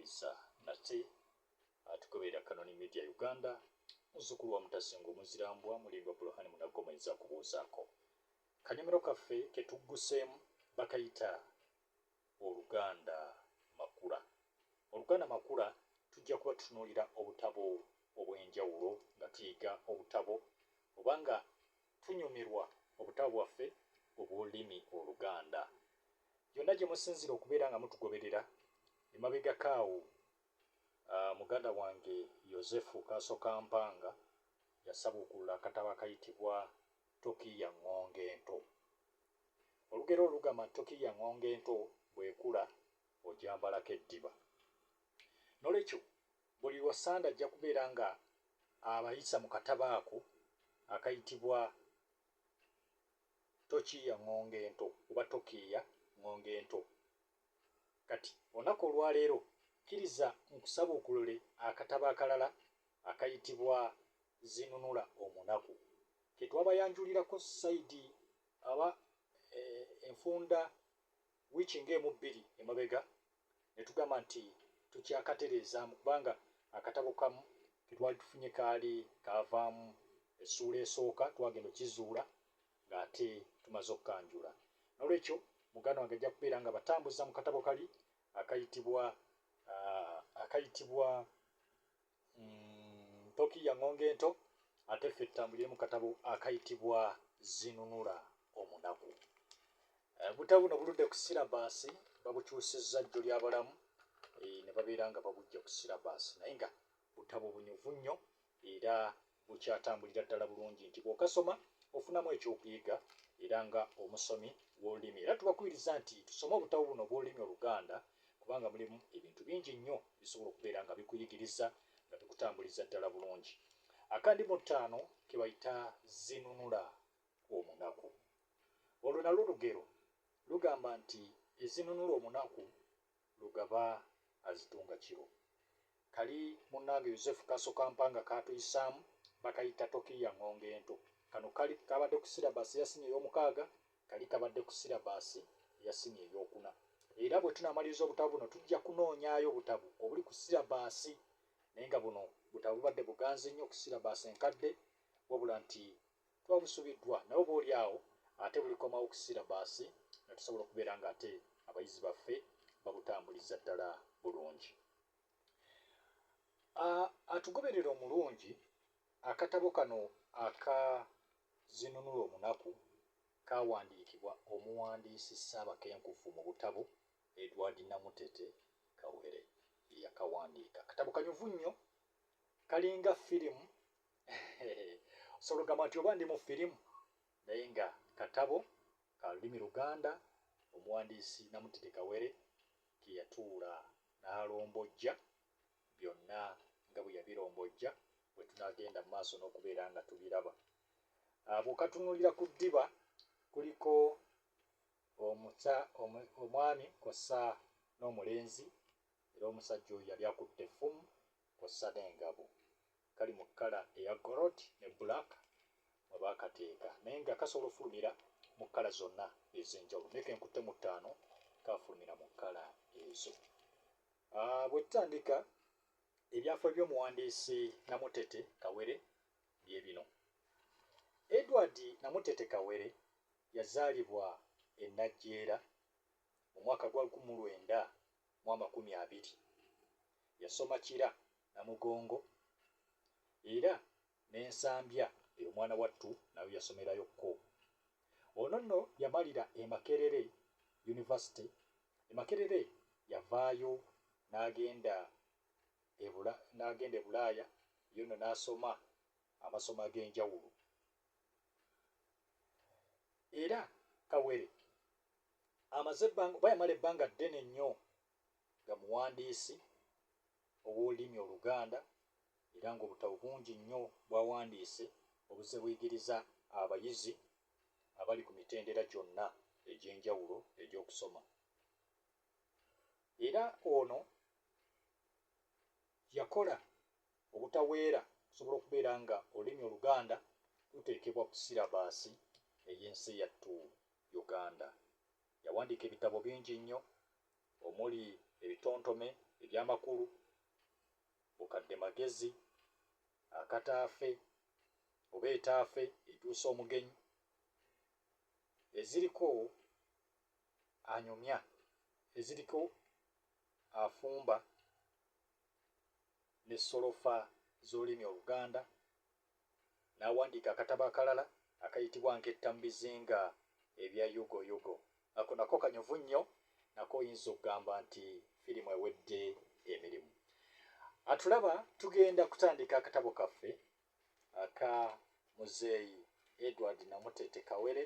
Munyisa nate atugoberera Kanoni Media Uganda muzzukulu wa Mutasinga omuzirambwa mulindwa Bulohani Munagomeza kubuuzaako kanyomero kaffe ketugguseemu bakayita Oluganda Makula. Oluganda Makula tujja kuba tutunuulira obutabo obw'enjawulo nga tuyiga obutabo obanga tunyumirwa obutabo bwaffe obw'olulimi Oluganda. Yonna gye musinzira okubeera nga mutugoberera emabegakaawo muganda wange Yozefu Kasokampanga yasabukulula akatabo akayitibwa Tokiya Ngonge Ento. Olugero olugamba Tokiya Ngonge Ento bwekula ojambalako eddiba. Nolwekyo buli wasanda ajja kubeera nga abayisa mu katabo ako akayitibwa Tokiya Ngonge Ento oba Tokiya Ngonge Ento. Kati olunaku olwaleero kkiriza nkusabuukulule akatabo akalala akayitibwa Zinunula Omunaku ke twabayanjulirako sayidi aba enfunda wiiki ng'emu bbiri emabega ne tugamba nti tukyakatereezaamu kubanga akatabo kamu ke twali tufunye kaali kaavaamu essuula esooka twagenda okizuula ng'ate tumaze okukanjula. Nolwekyo muganda wange ajja kubeera nga batambuza mu katabo kali akayitibwa Tokiya Ngonge Ento ate ffe tutambulire mu katabo akayitibwa Zinunula Omunaku. Butabo buno buludde ku sirabaasi babukyusizza jjo ly'abalamu ne babeera nga babujja ku sirabaasi naye nga butabo bunyuvu nnyo era bukyatambulira ddala bulungi nti bw'okasoma ofunamu ekyokuyiga era nga omusomi w'olulimi. Era tubakubiriza nti tusome obutabo buno obw'olulimi Oluganda kubanga mulimu ebintu bingi nnyo bisobola okubeera nga bikuyigiriza nga bikutambuliza ddala bulungi. Akandi mu ttaano ke bayita Zinunula Omunaku. Olwo nalwo lugero lugamba nti ezinunula omunaku lugaba azitunga kiro. Kali munnange Yozefu Kasokampanga kaatuyisaamu bakayita Tokiya Ngonge Ento. Kano kali kabadde ku sirabaasi eyasinye ey'omukaaga, kali kabadde ku sirabaasi eyasinye ey'okuna. Era bwe tunaamaliriza obutabo buno tujja kunoonyaayo obutabo obuli ku sirabaasi naye nga buno butabo bubadde buganzi nnyo ku sirabaasi enkadde wabula nti tuba busubiddwa naye oba oli awo ate bulikomawo ku sirabaasi nga tusobola okubeera nga ate abayizi baffe babutambuliza ddala bulungi. Atugoberera omulungi akatabo kano aka Zinunula Omunaku kaawandiikibwa omuwandiisi Ssaabakenkufu mu butabo Edward Namutete Kawere yakawandiika. Akatabo kanyuvu nnyo kalinga firimu osobola okugamba nti oba ndi mu firimu naye nga katabo ka lulimi Luganda omuwandiisi Namutete Kawere ke yatuula n'alombojja byonna nga bwe yabirombojja bwe tunaagenda mu maaso n'okubeera nga tubiraba. Bw'okatunuulira ku ddiba kuliko omwami kw'ossa n'omulenzi era omusajja oyo yali akutte effumu kw'ossa n'engabo. Kali mu kkala eya gold ne black mwe baakateeka naye nga kasobola okufulumira mu kkala zonna ez'enjawulo naye kenkutte mu ttaano kaafulumira mu kkala ezo. Bwe tutandika ebyafaayo by'omuwandiisi Namutete Kawere bye bino. Edward Namutete Kawere yazaalibwa e Najjeera mu mwaka gwa 1920. Yasoma Kira Namugongo era n'Ensambya omwana wattu nawe yasomerayo ko. Ono nno yamalira e Makerere University. E Makerere yavaayo n'agenda e Bulaaya yo nno n'asoma amasomo ag'enjawulo. Era Kawere yamala ebbanga ddene nnyo nga muwandiisi ow'olulimi Oluganda era ng'obutabo bungi nnyo bw'awandiise obuzze buyigiriza abayizi abali ku mitendera gyonna egy'enjawulo egy'okusoma. Era ono yakola obutaweera okusobola okubeera nga olulimi Oluganda luteekebwa ku sirabaasi ey'ensi yattu Uganda. Yawandiika ebitabo bingi nnyo omuli ebitontome ebyamakulu, bukadde magezi, akataafe oba etaafe etuusa omugenyi, eziriko anyumya, eziriko afumba n'essolofa z'olulimi Oluganda, n'awandiika akatabo akalala akayitibwa Nketta mu bizinga ebya Yugoyugo. Ako nako kanyuvu nnyo, nako oyinza okugamba nti firimu ewedde emirimu. Atulaba tugenda kutandika akatabo kaffe aka muzeeyi Edward Namutete Kawere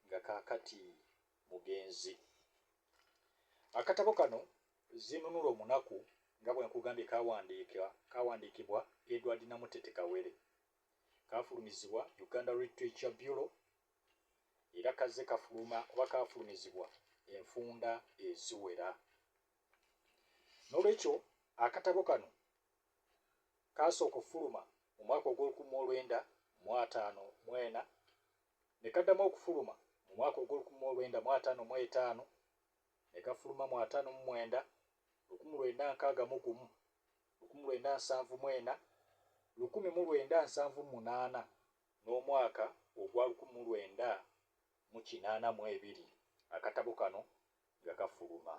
nga kaakati mugenzi. Akatabo kano Zinunula Omunaku nga bwe nkugambye kawandiikibwa Edward Namutete Kawere, kaafulumizibwa Uganda Literature Bureau era kazze kafuluma oba kaafulumizibwa enfunda eziwera. N'olwekyo akatabo kano kaasooka okufuluma mu mwaka ogw'olukumi ne kaddamu okufuluma mu mwaka ogw'olukumi ne kafuluma mu 59, 1961, 1974, 1978 n'omwaka ogwa 1982 akatabo kano nga kafuluma.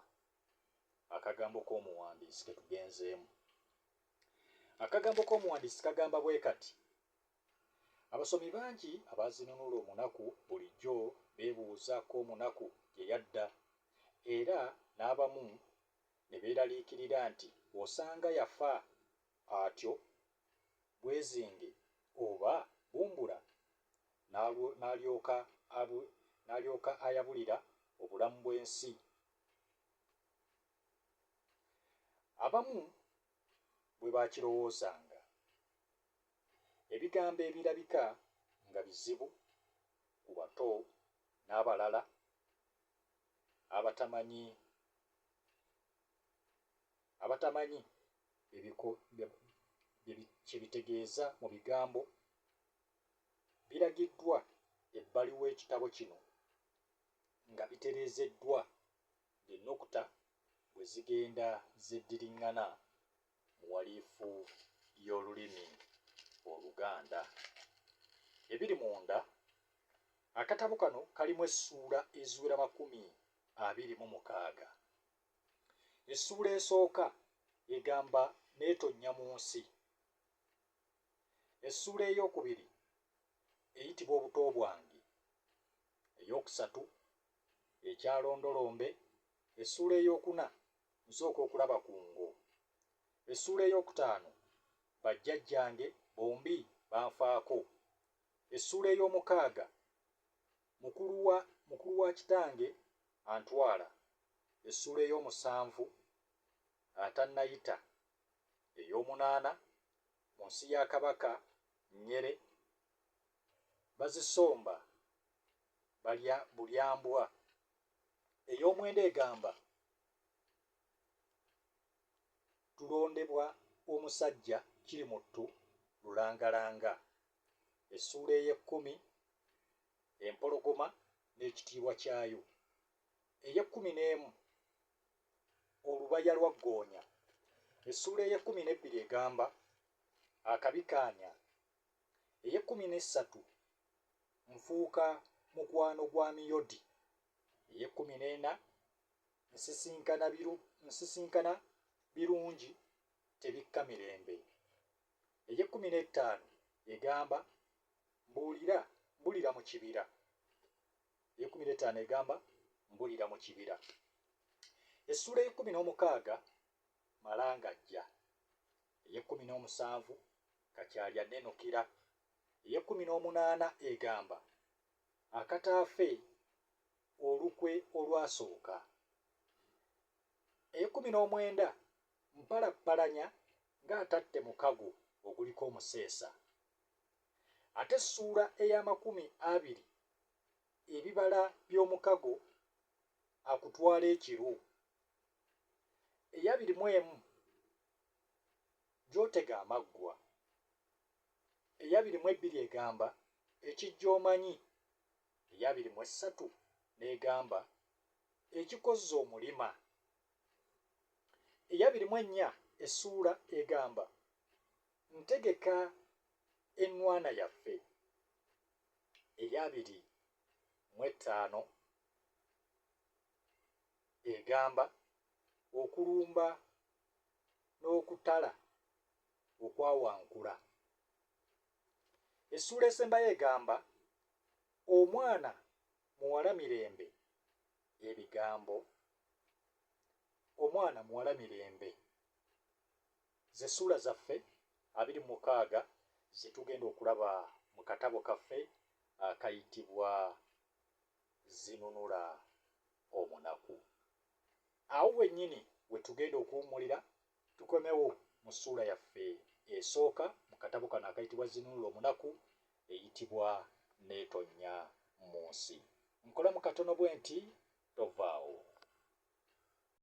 Akagambo k'omuwandiisi ke tugenzeemu. Akagambo k'omuwandiisi kagamba bwe kati: abasomi bangi abazinunula omunaku bulijjo beebuuza ko omunaku gye yadda, era n'abamu ne beeraliikirira nti osanga yafa atyo bwezinge oba bumbula, n'alyoka ayabulira obulamu bw'ensi. Abamu bwe baakirowoozanga, ebigambo ebirabika nga bizibu ku bato n'abalala abatamanyi kye bitegeeza mu bigambo, biragiddwa ebbali w'ekitabo kino nga bitereezeddwa ng'ennukuta bwe zigenda zeddiriŋŋana mu waliifu y'olulimi Oluganda. Ebiri munda, akatabo kano kalimu essuula eziwera 26. Essuula esooka egamba n'etonnya mu nsi. Essuula ey'okubiri eyitibwa obuto bwange. Ey'okusatu ekyalondolombe. Essuula ey'okuna nsooka okulaba ku ngo. Essuula ey'okutaano bajjajjange bombi banfaako. Essuula ey'omukaaga mukulu wa kitange antwala. Essuula ey'omusanvu atannayita. Ey'omunaana mu nsi ya Kabaka Nyere bazisomba balya bulyambwa. Ey'omwenda egamba tulondebwa omusajja Kirimuttu Lulangalanga. Essuula ey'ekkumi empologoma n'ekitiibwa kyayo. Ey'ekkumi-n'emu olubaya lwa ggoonya. Essuula ey'ekkumi-n'ebbiri egamba akabikaanya. Ey'ekkumi-n'essatu nfuuka mukwano gwa Miyodi. Ey'ekkumi-n'ena nsisinkana birungi tebikka mirembe. Ey'ekkumi-n'ettaano egamba mbulira mu kibira. Ey'ekkumi-n'ettaano egamba mbulira mu kibira. Essuula ey'ekkumi-n'omukaaga malangajja. Ey'ekkumi-n'omusanvu kakyalya nnenukira. Ey'ekkumi-n'omunaana egamba akataafe olukwe olwasooka. Ey'ekkumi-n'omwenda mpalappalanya ng'atatte mukago oguliko omuseesa. Ate essuula ey'amakumi-abiri ebibala by'omukago akutwala ekiru. Ey'abiri-mu-emu gy'otega amaggwa. Ey'abiri-mu-ebbiri egamba ekijja omanyi. Ey'abiri-mu-essatu n'egamba ekikozza omulima. eya 24 essuula egamba ntegeka ennwana yaffe. eya 25 egamba okulumba n'okutala okwawankula. Essuula esembayo egamba omwana muwala mirembe. Ebigambo omwana muwala mirembe ze ssuula zaffe 26 ze tugenda okulaba mu katabo kaffe akayitibwa Zinunula Omunaku. Awo wennyini we tugenda okuwummulira tukomewo mu ssuula yaffe esooka mu katabo kano akayitibwa Zinunula Omunaku eyitibwa Neetonnya mu nsi. Nkolamu katono bwe nti tovaawo.